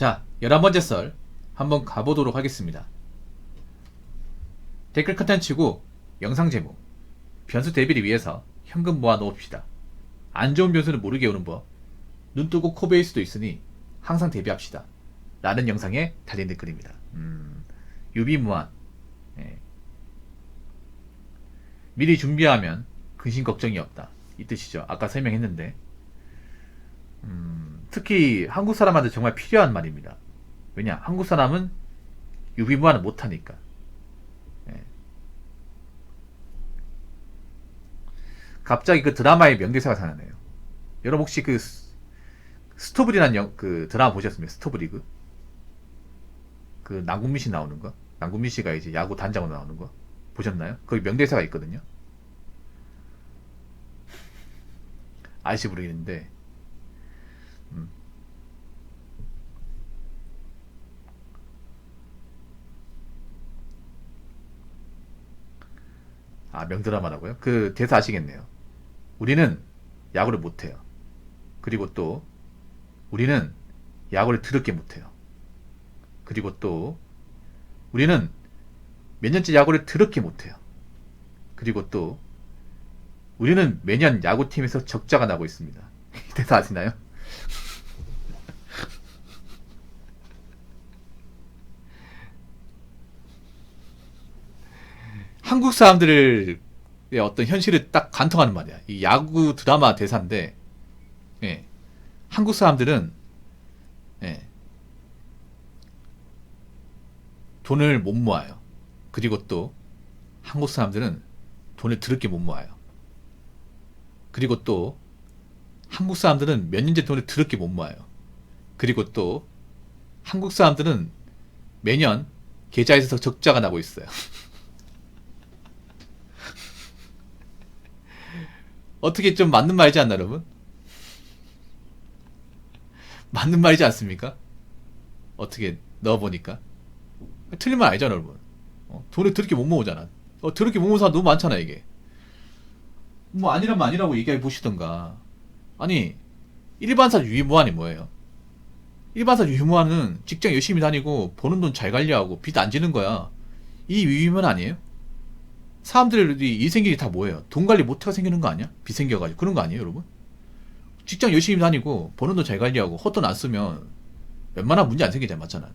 자, 11번째 썰 한번 가보도록 하겠습니다. 댓글 컨텐츠고 영상 제목 변수 대비를 위해서 현금 모아 놓읍시다. 안 좋은 변수는 모르게 오는 법. 눈 뜨고 코 베일 수도 있으니 항상 대비합시다. 라는 영상에 달린 댓글입니다. 유비무한. 예. 미리 준비하면 근심 걱정이 없다. 이 뜻이죠. 아까 설명했는데 특히 한국 사람한테 정말 필요한 말입니다. 왜냐? 한국 사람은 유비무한을 못하니까. 예. 갑자기 그 드라마의 명대사가 생각나네요. 여러분 혹시 그 스토브리라는 그 드라마 보셨습니까? 스토브리그? 그 남궁민 씨 나오는 거? 남궁민 씨가 이제 야구 단장으로 나오는 거 보셨나요? 거기 명대사가 있거든요. 아저씨 부르겠는데 명드라마라고요? 그 대사 아시겠네요. 우리는 야구를 못해요. 그리고 또 우리는 야구를 더럽게 못해요. 그리고 또 우리는 몇 년째 야구를 더럽게 못해요. 그리고 또 우리는 매년 야구팀에서 적자가 나고 있습니다. 이 대사 아시나요? 한국 사람들의 어떤 현실을 딱 관통하는 말이야. 이 야구 드라마 대사인데, 예. 한국 사람들은, 예. 돈을 못 모아요. 그리고 또, 한국 사람들은 돈을 더럽게 못 모아요. 그리고 또, 한국 사람들은 몇 년째 돈을 더럽게 못 모아요. 그리고 또, 한국 사람들은 매년 계좌에서 적자가 나고 있어요. 어떻게 좀 맞는 말이지 않나, 여러분? 맞는 말이지 않습니까? 어떻게 넣어보니까. 틀린 말 아니잖아, 여러분. 돈을 더럽게 못 모으잖아. 더럽게 못 모으는 사람 너무 많잖아, 이게. 뭐, 아니라면 아니라고 얘기해 보시던가. 아니, 일반사 유의무한이 뭐예요? 일반사 유의무한은 직장 열심히 다니고, 버는 돈 잘 관리하고, 빚 안 지는 거야. 이 유의무한 아니에요? 사람들이 일 생기기 다 뭐예요? 돈 관리 못해가 생기는 거 아니야? 빚 생겨가지고. 그런 거 아니에요, 여러분? 직장 열심히 다니고, 버는 돈 잘 관리하고, 헛돈 안 쓰면, 웬만한 문제 안 생기잖아, 맞잖아.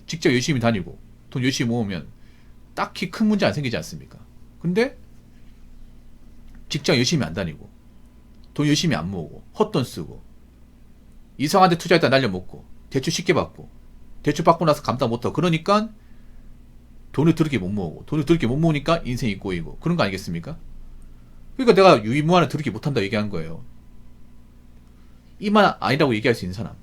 직장 열심히 다니고, 돈 열심히 모으면, 딱히 큰 문제 안 생기지 않습니까? 근데, 직장 열심히 안 다니고, 돈 열심히 안 모으고, 헛돈 쓰고, 이상한데 투자했다 날려먹고, 대출 쉽게 받고, 대출 받고 나서 감당 못하고, 그러니까, 돈을 더럽게 못 모으고, 돈을 더럽게 못 모으니까 인생이 꼬이고, 그런 거 아니겠습니까? 그러니까 내가 유의무한을 더럽게 못한다 얘기한 거예요. 이만 아니라고 얘기할 수 있는 사람.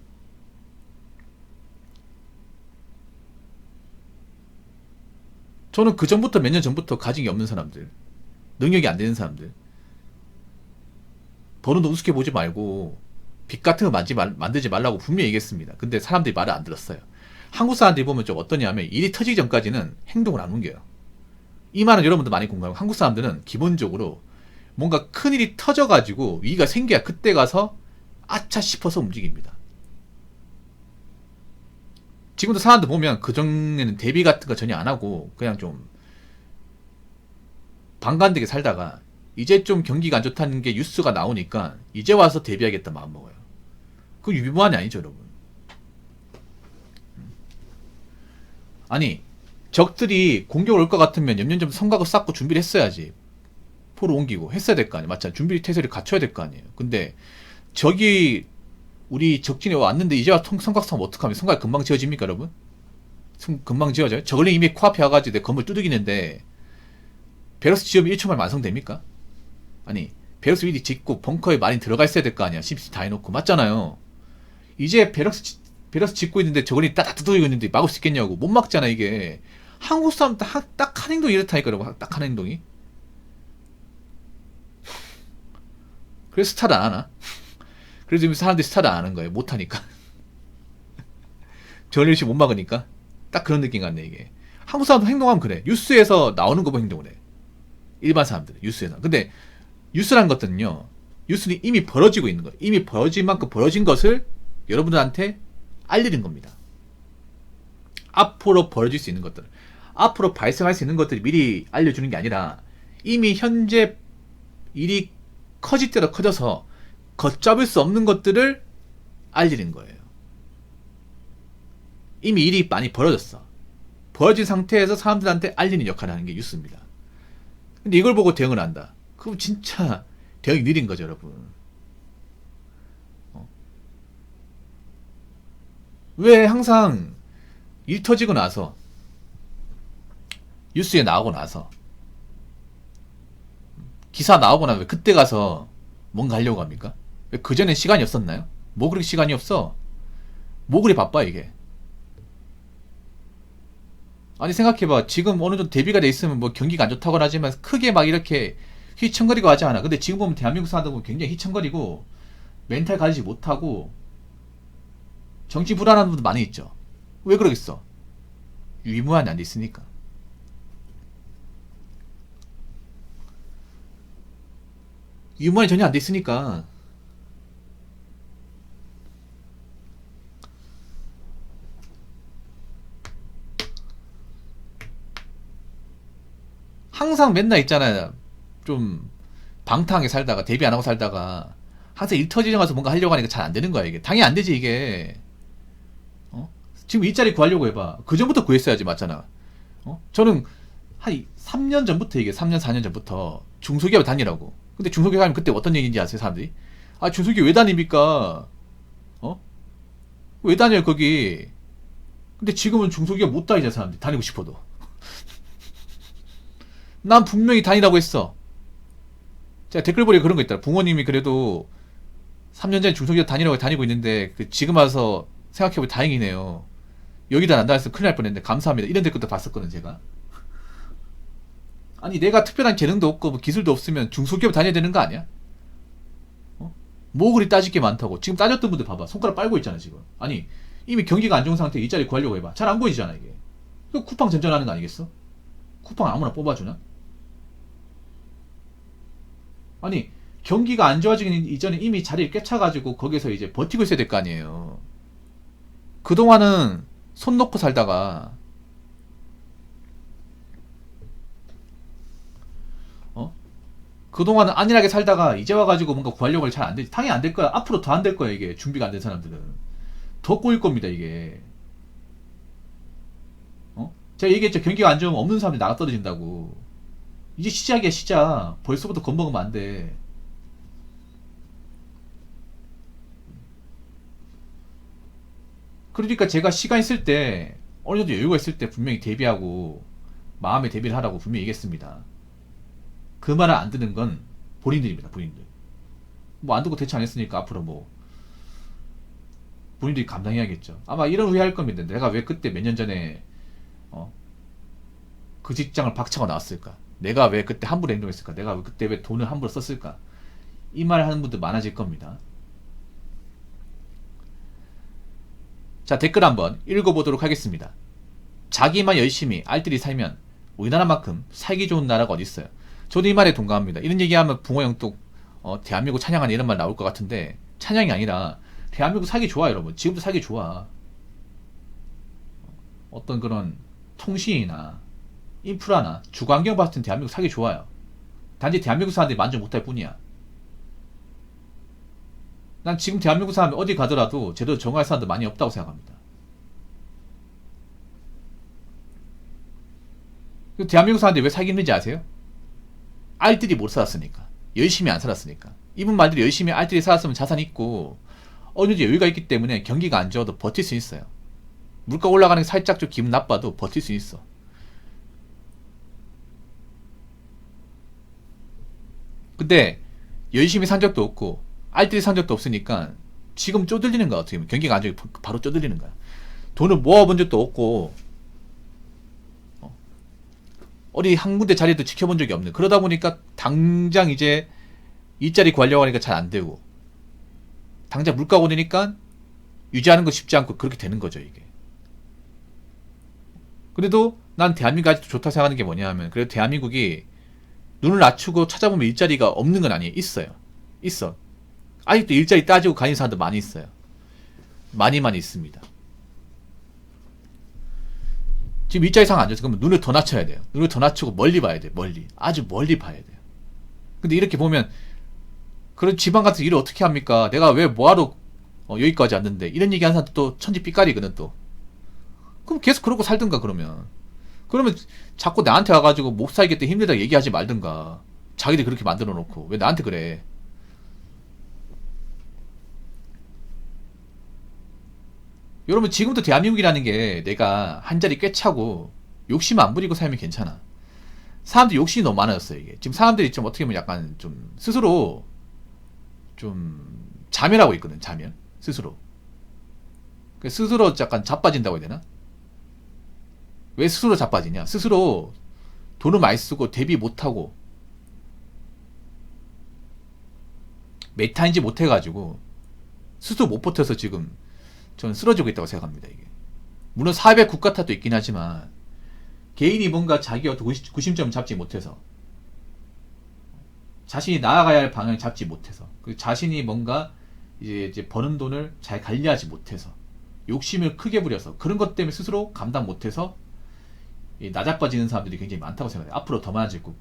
저는 그 전부터 몇 년 전부터 가진 게 없는 사람들, 능력이 안 되는 사람들, 버는 돈 우습게 보지 말고 빚 같은 거 만들지 말라고 분명히 얘기했습니다. 근데 사람들이 말을 안 들었어요. 한국 사람들이 보면 좀 어떠냐면 일이 터지기 전까지는 행동을 안 옮겨요. 이 말은 여러분도 많이 공감하고, 한국 사람들은 기본적으로 뭔가 큰일이 터져가지고 위기가 생겨야 그때 가서 아차 싶어서 움직입니다. 지금도 사람들 보면 그전에는 대비 같은 거 전혀 안 하고 그냥 좀 방관되게 살다가 이제 좀 경기가 안 좋다는 게 뉴스가 나오니까 이제 와서 대비하겠다 마음먹어요. 그거 유비무한이 아니죠, 여러분. 아니, 적들이 공격 올 것 같으면 염려점 성곽을 쌓고 준비를 했어야지. 포로 옮기고 했어야 될 거 아니에요. 맞잖아. 준비 태세를 갖춰야 될 거 아니에요. 근데 적이 우리 적진에 왔는데 이제 와 성곽 쌓으면 어떡하면 성곽이 금방 지어집니까, 여러분? 금방 지어져요? 저걸링 이미 코앞에 와가지고 내 건물 뚜둑이는데 베러스 지으면 1초 만에 완성됩니까? 아니, 베러스 미리 짓고 벙커에 많이 들어가 있어야 될 거 아니야. 심시 다 해놓고. 맞잖아요. 이제 베러스 짓고 있는데 저걸링 따닥 뚜둑이고 있는데 막을 수 있겠냐고. 못 막잖아, 이게. 한국 사람 딱 한 행동이 이렇다니까, 여러분. 딱 한 행동이. 그래서 스타를 안 하나? 그래서 지금 사람들이 스타를 안 하는 거예요. 못하니까. 저널리시 못 막으니까. 딱 그런 느낌 같네, 이게. 한국 사람도 행동하면 그래. 뉴스에서 나오는 거 보고 행동을 해. 일반 사람들은, 뉴스에서. 근데, 뉴스란 것들은요, 뉴스는 이미 벌어지고 있는 거예요. 이미 벌어진 만큼 벌어진 것을 여러분들한테 알리는 겁니다. 앞으로 벌어질 수 있는 것들, 앞으로 발생할 수 있는 것들을 미리 알려주는 게 아니라 이미 현재 일이 커질 대로 커져서 걷잡을 수 없는 것들을 알리는 거예요. 이미 일이 많이 벌어졌어. 벌어진 상태에서 사람들한테 알리는 역할을 하는 게 뉴스입니다. 근데 이걸 보고 대응을 한다. 그럼 진짜 대응이 느린 거죠, 여러분. 왜 항상 일 터지고 나서 뉴스에 나오고 나서 기사 나오고 나면 왜 그때 가서 뭔가 하려고 합니까? 왜 그전엔 시간이 없었나요? 뭐 그렇게 시간이 없어? 뭐 그리 바빠 이게? 아니 생각해봐. 지금 어느 정도 대비가 돼 있으면 뭐 경기가 안 좋다고는 하지만 크게 막 이렇게 휘청거리고 하지 않아. 근데 지금 보면 대한민국 사람들 보면 굉장히 휘청거리고 멘탈 가지지 못하고 정치 불안한 분도 많이 있죠. 왜 그러겠어? 유무한이 안 돼 있으니까. 유무한이 전혀 안 돼 있으니까. 항상 맨날 있잖아요. 좀 방탕하게 살다가 데뷔 안 하고 살다가 항상 일 터지자마자 뭔가 하려고 하니까 잘 안 되는 거야 이게. 당연히 안 되지 이게. 지금 일자리 구하려고 해봐. 그 전부터 구했어야지 맞잖아. 저는 한 3년 전부터 이게 3년 4년 전부터 중소기업 다니라고. 근데 중소기업 하면 그때 어떤 얘기인지 아세요 사람들이? 아 중소기업 왜 다닙니까? 왜 다녀요 거기? 근데 지금은 중소기업 못 다니잖아 사람들이. 다니고 싶어도. 난 분명히 다니라고 했어. 제가 댓글 보니까 그런 거 있더라. 부모님이 그래도 3년 전에 중소기업 다니라고 다니고 있는데 지금 와서 생각해보니 다행이네요. 여기다 안 다녔으면 큰일 날 뻔했는데 감사합니다. 이런 댓글도 봤었거든 제가. 아니 내가 특별한 재능도 없고 뭐 기술도 없으면 중소기업 다녀야 되는 거 아니야? 뭐 그리 따질 게 많다고. 지금 따졌던 분들 봐봐. 손가락 빨고 있잖아 지금. 아니 이미 경기가 안 좋은 상태에 일자리 구하려고 해봐. 잘 안 보이잖아 이게. 그 쿠팡 전전하는 거 아니겠어? 쿠팡 아무나 뽑아주나? 아니 경기가 안 좋아지기 이전에 이미 자리를 꿰차가지고 거기서 이제 버티고 있어야 될 거 아니에요. 그동안은 손 놓고 살다가 그동안은 안일하게 살다가 이제 와가지고 뭔가 구하려고 하면 잘 안 되지. 당연히 안 될 거야. 앞으로 더 안 될 거야 이게. 준비가 안 된 사람들은 더 꼬일 겁니다 이게. 제가 얘기했죠. 경기가 안 좋으면 없는 사람들이 나가 떨어진다고. 이제 시작이야 시작. 벌써부터 겁먹으면 안 돼. 그러니까 제가 시간 있을 때 어느 정도 여유가 있을 때 분명히 대비하고 마음의 대비를 하라고 분명히 얘기했습니다. 그 말을 안 듣는 건 본인들입니다. 본인들. 뭐 안 듣고 대처 안 했으니까 앞으로 뭐 본인들이 감당해야겠죠. 아마 이런 후회할 겁니다. 내가 왜 그때 몇 년 전에 그 직장을 박차고 나왔을까? 내가 왜 그때 함부로 행동했을까? 내가 왜 그때 왜 돈을 함부로 썼을까? 이 말 하는 분들 많아질 겁니다. 자, 댓글 한번 읽어보도록 하겠습니다. 자기만 열심히 알뜰히 살면 우리나라만큼 살기 좋은 나라가 어디 있어요? 저도 이 말에 동감합니다. 이런 얘기하면 붕어 형또 대한민국 찬양하는 이런 말 나올 것 같은데 찬양이 아니라 대한민국 살기 좋아 여러분. 지금도 살기 좋아. 어떤 그런 통신이나 인프라나 주거환경 봤을 땐 대한민국 살기 좋아요. 단지 대한민국 사람들이 만족 못할 뿐이야. 난 지금 대한민국 사람이 어디 가더라도 제대로 정할 사람들 많이 없다고 생각합니다. 대한민국 사람들이 왜 살기 힘든지 아세요? 알뜰히 못 살았으니까. 열심히 안 살았으니까. 이분 말들이 열심히 알뜰히 살았으면 자산이 있고 어느 정도 여유가 있기 때문에 경기가 안 좋아도 버틸 수 있어요. 물가 올라가는 게 살짝 좀 기분 나빠도 버틸 수 있어. 근데 열심히 산 적도 없고 알뜰히 산 적도 없으니까 지금 쪼들리는 거야. 어떻게 보면 경기가 안 좋으면 바로 쪼들리는 거야. 돈을 모아본 적도 없고 어디 한 군데 자리도 지켜본 적이 없는. 그러다 보니까 당장 이제 일자리 구하려고 하니까 잘 안 되고 당장 물가 오르니까 유지하는 거 쉽지 않고 그렇게 되는 거죠 이게. 그래도 난 대한민국 아직도 좋다 생각하는 게 뭐냐 하면 그래도 대한민국이 눈을 낮추고 찾아보면 일자리가 없는 건 아니에요. 있어요. 있어. 아직도 일자리 따지고 가는 사람들 많이 있어요. 많이 있습니다. 지금 일자 이상 앉아서 그러면 눈을 더 낮춰야 돼요. 눈을 더 낮추고 멀리 봐야 돼요. 멀리. 아주 멀리 봐야 돼요. 근데 이렇게 보면 그런 지방 같은 일을 어떻게 합니까? 내가 왜 뭐하러 여기까지 왔는데 이런 얘기 하는 사람 또 천지 삐까리거든 또. 그럼 계속 그러고 살든가 그러면 자꾸 나한테 와가지고 못 살겠다 힘들다 얘기하지 말든가. 자기들 그렇게 만들어 놓고 왜 나한테 그래? 여러분 지금도 대한민국이라는 게 내가 한 자리 꽤 차고 욕심 안 부리고 살면 괜찮아. 사람들이 욕심이 너무 많아졌어요 이게. 지금 사람들이 좀 어떻게 보면 약간 좀 스스로 좀 자멸하고 있거든. 자멸 스스로. 스스로 약간 자빠진다고 해야 되나? 왜 스스로 자빠지냐? 스스로 돈을 많이 쓰고 대비 못하고 메타인지 못해가지고 스스로 못 버텨서 지금 저는 쓰러지고 있다고 생각합니다. 이게 물론 사회 국가 탓도 있긴 하지만 개인이 뭔가 자기 어떤 구심점을 잡지 못해서 자신이 나아가야 할 방향을 잡지 못해서 자신이 뭔가 이제 버는 돈을 잘 관리하지 못해서 욕심을 크게 부려서 그런 것 때문에 스스로 감당 못해서 나자빠지는 사람들이 굉장히 많다고 생각해요. 앞으로 더 많아질 거고.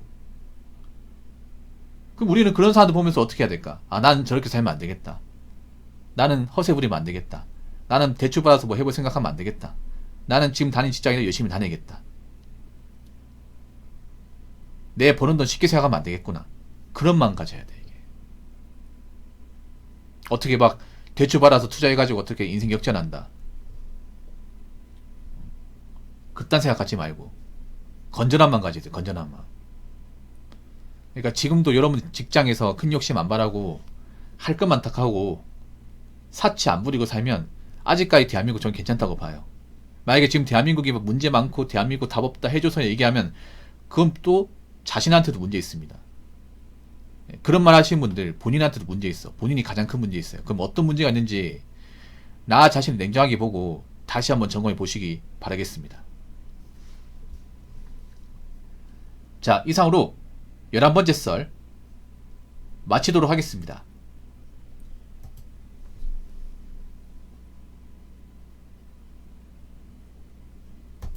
그럼 우리는 그런 사람들 보면서 어떻게 해야 될까? 아, 나는 저렇게 살면 안 되겠다. 나는 허세 부리면 안 되겠다. 나는 대출 받아서 뭐 해볼 생각하면 안 되겠다. 나는 지금 다니는 직장에서 열심히 다니겠다. 내 버는 돈 쉽게 생각하면 안 되겠구나. 그런 마음 가져야 돼, 이게. 어떻게 막 대출 받아서 투자해가지고 어떻게 인생 역전한다. 그딴 생각 갖지 말고 건전한 마음 가져야 돼. 건전한 마음. 그러니까 지금도 여러분 직장에서 큰 욕심 안 바라고 할 것만 딱 하고 사치 안 부리고 살면 아직까지 대한민국 전 괜찮다고 봐요. 만약에 지금 대한민국이 문제 많고 대한민국 답 없다 해줘서 얘기하면 그건 또 자신한테도 문제 있습니다. 그런 말 하시는 분들 본인한테도 문제 있어. 본인이 가장 큰 문제 있어요. 그럼 어떤 문제가 있는지 나 자신을 냉정하게 보고 다시 한번 점검해 보시기 바라겠습니다. 자, 이상으로 11번째 썰 마치도록 하겠습니다.